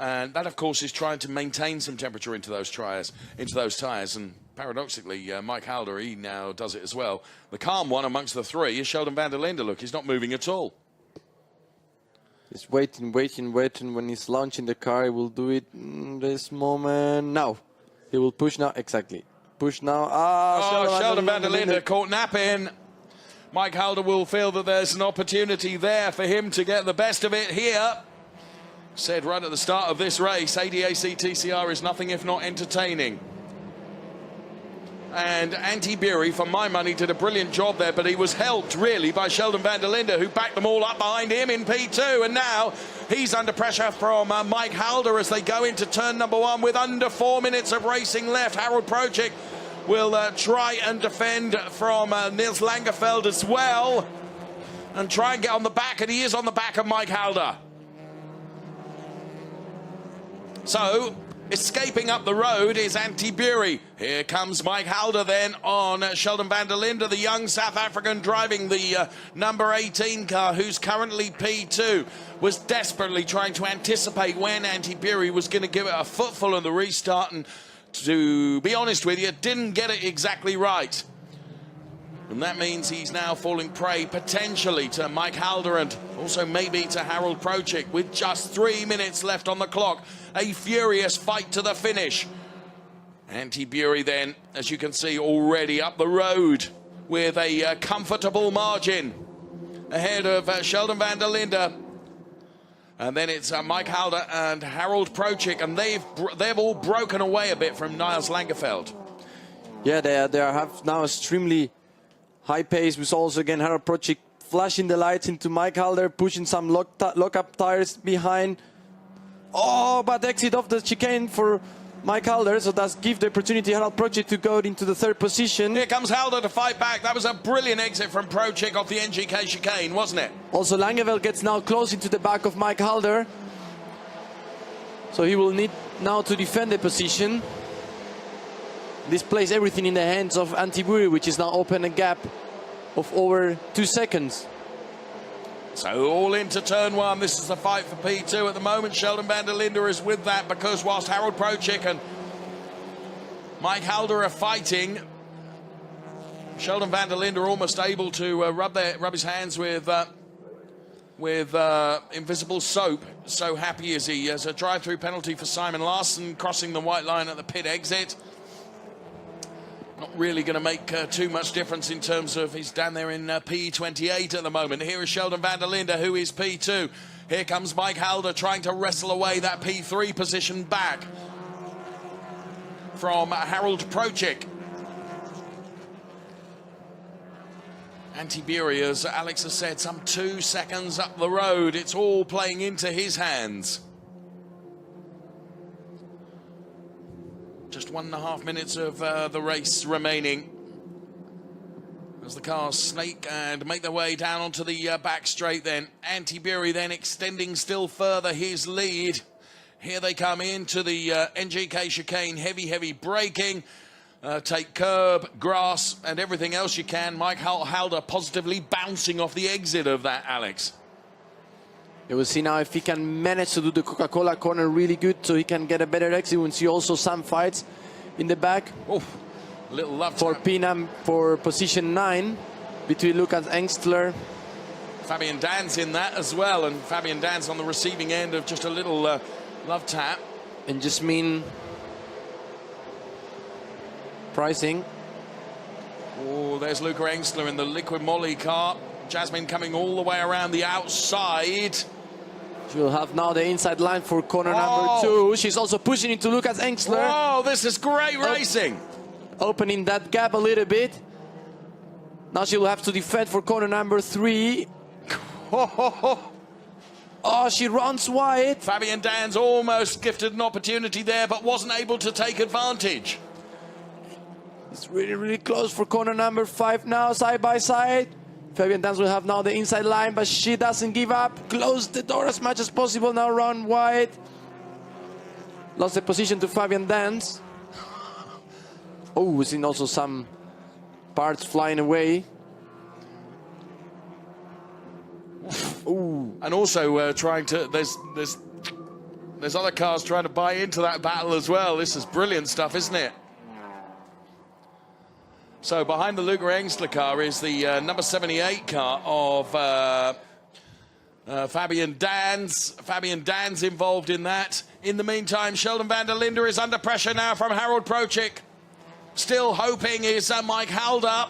And that, of course, is trying to maintain some temperature into those tyres. And paradoxically, Mike Halder, he now does it as well. The calm one amongst the three is Sheldon van der Linde. Look, he's not moving at all. He's waiting. When he's launching the car, he will do it in this moment. Now. He will push now. Exactly. Push now. Sheldon van der Linde caught napping. Mike Halder will feel that there's an opportunity there for him to get the best of it here. Said right at the start of this race, ADAC TCR is nothing if not entertaining. And Antti Buri, for my money, did a brilliant job there, but he was helped, really, by Sheldon van der Linde, who backed them all up behind him in P2. And now he's under pressure from Mike Halder as they go into turn number 1 with under 4 minutes of racing left. Harold Projik will try and defend from Nils Langefeld as well and try and get on the back, and he is on the back of Mike Halder. So, escaping up the road is Antti Buri. Here comes Mike Halder then on Sheldon van der Linde, the young South African driving the number 18 car, who's currently P2. Was desperately trying to anticipate when Antti Buri was going to give it a footful in the restart, and to be honest with you, didn't get it exactly right. And that means he's now falling prey potentially to Mike Halder and also maybe to Harold Projik with just 3 minutes left on the clock. A furious fight to the finish. Antti Buri then, as you can see, already up the road with a comfortable margin ahead of Sheldon van der Linde. And then it's Mike Halder and Harold Projik, and they've all broken away a bit from Nils Langefeld. Yeah, they have now extremely high pace. We saw also again Harold Projik flashing the lights into Mike Halder, pushing some lock-up tires behind. Oh, but exit off the chicane for Mike Halder, so that's give the opportunity Harold Projik to go into the 3rd position. Here comes Halder to fight back. That was a brilliant exit from Projik off the NGK chicane, wasn't it? Also, Langeveld gets now close into the back of Mike Halder. So he will need now to defend the position. This plays everything in the hands of Antti Buri, which is now open a gap of over 2 seconds. So all into turn 1. This is the fight for P2 at the moment. Sheldon van der Linde is with that because whilst Harold Projik and Mike Halder are fighting, Sheldon van der Linde are almost able to rub his hands with invisible soap. So happy is he. As a drive-through penalty for Simon Larsson crossing the white line at the pit exit. Not really going to make too much difference in terms of he's down there in P28 at the moment. Here is Sheldon van der Linde, who is P2. Here comes Mike Halder trying to wrestle away that P3 position back from Harold Projik. Antti Buri, as Alex has said, some 2 seconds up the road. It's all playing into his hands. Just 1.5 minutes of the race remaining as the cars snake and make their way down onto the back straight. Then Antti Buri then extending still further his lead. Here they come into the NGK chicane, heavy braking. Take curb, grass and everything else you can. Mike Halder positively bouncing off the exit of that, Alex. You will see now if he can manage to do the Coca-Cola corner really good so he can get a better exit. We will see also some fights in the back. Oh, little love for Pinam for position 9 between Lucas Engstler. Fabian Dan's in that as well, and Fabian Dan's on the receiving end of just a little love tap. And Jasmine pricing. Oh, there's Luca Engstler in the Liquid Moly car. Jasmine coming all the way around the outside. She'll have now the inside line for corner number 2. She's also pushing into Lucas Engstler. Oh, this is great racing. Opening that gap a little bit. Now she will have to defend for corner number 3. Oh, she runs wide. Fabian Dan's almost gifted an opportunity there, but wasn't able to take advantage. It's really close for corner number 5 now, side by side. Fabian Dans will have now the inside line, but she doesn't give up. Close the door as much as possible, now run wide. Lost the position to Fabian Dans. Oh, we've seen also some parts flying away. Ooh. And also trying to, there's There's other cars trying to buy into that battle as well. This is brilliant stuff, isn't it? So behind the Luca Engsler car is the number 78 car of Fabian Dans. Fabian Dans involved in that. In the meantime, Sheldon van der Linde is under pressure now from Harold Prochik. Still hoping is Mike Halder.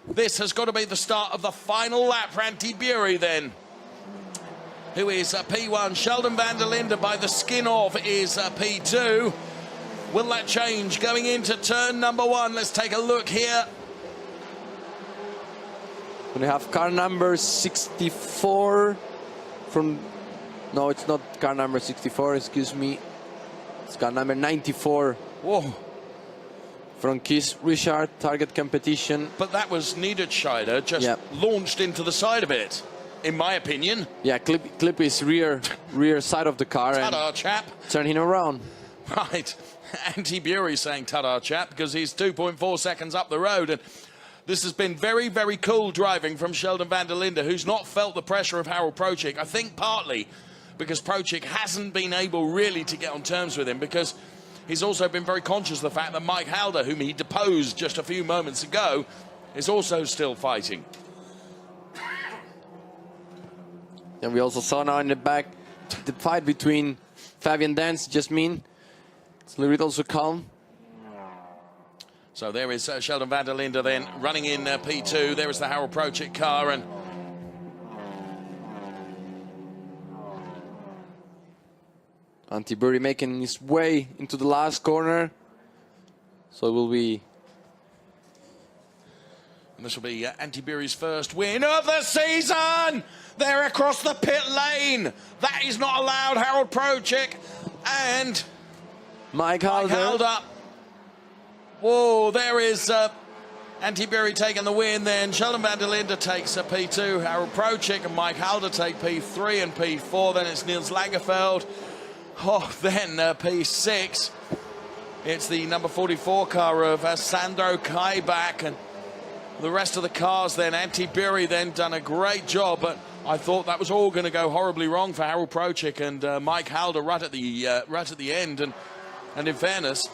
This has got to be the start of the final lap for Antti Buri then, who is P1. Sheldon van der Linde by the skin of is P2. Will that change going into turn number 1? Let's take a look here. We have car number 64 from... No, it's not car number 64, excuse me. It's car number 94. Whoa. From Keith Richard, target competition. But that was Niederscheider just launched into the side of it, in my opinion. Yeah, clip his rear side of the car. Ta-da, and chap. Turn him around. Right. Antti Buri saying ta-da, chap, because he's 2.4 seconds up the road. And this has been very, very cool driving from Sheldon van der Linde, who's not felt the pressure of Harold Prochik. I think partly because Prochik hasn't been able really to get on terms with him, because he's also been very conscious of the fact that Mike Halder, whom he deposed just a few moments ago, is also still fighting. And we also saw now in the back the fight between Fabian Dans, Jasmine. It's a little bit also calm. So there is Sheldon van der Linde then running in P2. There is the Harold Prochik car, and Antti Buri making his way into the last corner. So it will be... And this will be Antti Buri's first win of the season! They're across the pit lane! That is not allowed, Harold Prochik and Mike Halder. Whoa, there is Antti Buri taking the win then. Sheldon van der Linde takes a P2. Harold Prochik and Mike Halder take P3 and P4. Then it's Niels Lagerfeld. Oh, then P6. It's the number 44 car of Sandro Kaibach, and the rest of the cars then. Antti Buri then done a great job, but I thought that was all going to go horribly wrong for Harold Prochik and Mike Halder right at the end. And in fairness,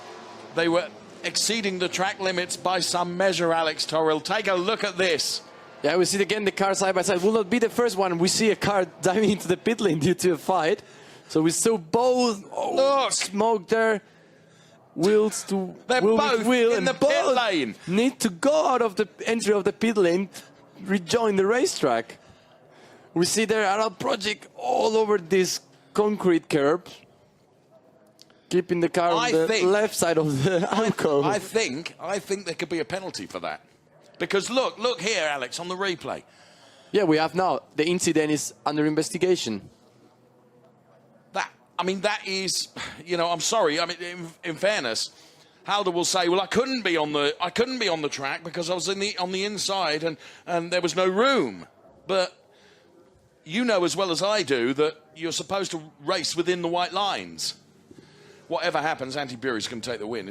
they were exceeding the track limits by some measure, Alex Torrell. Take a look at this. Yeah, we see again the car side by side. Will not be the first one. We see a car diving into the pit lane due to a fight. So we saw both smoke there. Wheels to They're wheel both wheel, in and the pit lane. Need to go out of the entry of the pit lane, rejoin the racetrack. We see there Harold Prochik all over this concrete curb, keeping the car on the left side of the alcove. I think there could be a penalty for that, because look here, Alex, on the replay. Yeah, we have now. The incident is under investigation. That is, I'm sorry. I mean, in fairness, Halder will say, well, I couldn't be on the track because I was on the inside and there was no room. But you know as well as I do that you're supposed to race within the white lines. Whatever happens, Antti Buri's going to take the win.